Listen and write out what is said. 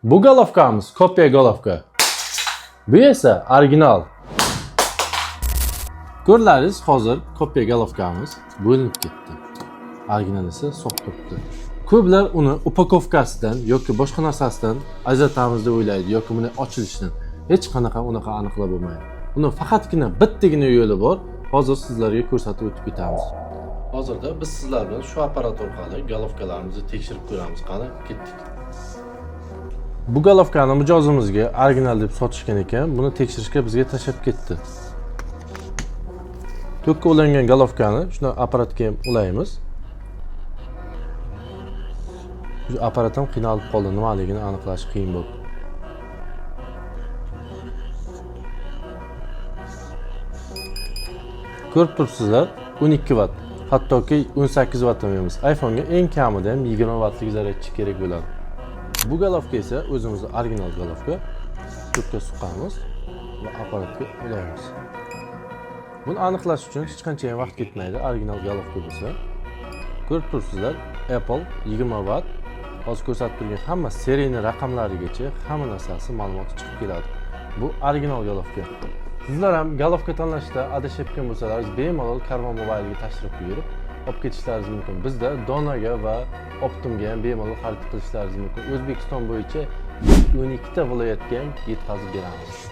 Bu golovkamiz kopya golovka. Bu esa original. Ko'rlaringiz, hozir kopya golovkamiz bo'linib ketdi. Original esa sog' turibdi. Ko'plar uni upakovkasidan yoki boshqa narsasidan ajratamiz deb o'ylaydi yoki buni ochilishidan. Hech qanaqa unaqa aniqlab bo'lmaydi. Uni faqatgina bittagina yo'li bor. Hozir sizlarga ko'rsatib o'tib ketamiz. Hozirda biz sizlar bilan shu apparat orqali golovkalarimizni tekshirib ko'ramiz. Qani, ketdik. Bu golovkani mijozimizga original deb sotishgan ekan. Buni tekshirishga bizga tashab ketdi. To'kka ulangan golovkani shuna apparatga ham ulaymiz. Bu apparat ham qiynalib qoldi, nimaligini aniqlash qiyin bo'ldi. Ko'rib turibsizlar, 12 watt, hattoki 18 watt ham emas. iPhone'ga eng kamida ham 20 wattlik zaryadchi kerak bo'ladi. Bu golovka esa o'zimizning original golovka. To'kka suqamiz va apparatga ulaymiz. Buni aniqlash uchun hech qancha ham vaqt ketmaydi, original golovka bo'lsa. Ko'rib turibsizlar, Apple 20 watt. Hozir ko'rsatib turgan hamma seriyni raqamlarigacha hamma narsasi ma'lumot chiqib keladi. Bu original golovka. Sizlar ham golovka tanlashda adashayotgan bo'lsalaringiz, bemalol Karvon Mobile'ga tashrif buyurib, olib ketishlaringiz mumkin. Bizda Donaga va Optimga ham bemalol xarid qilishlaringiz mumkin. O'zbekiston bo'yicha 12 ta viloyatga ham yetkazib beramiz.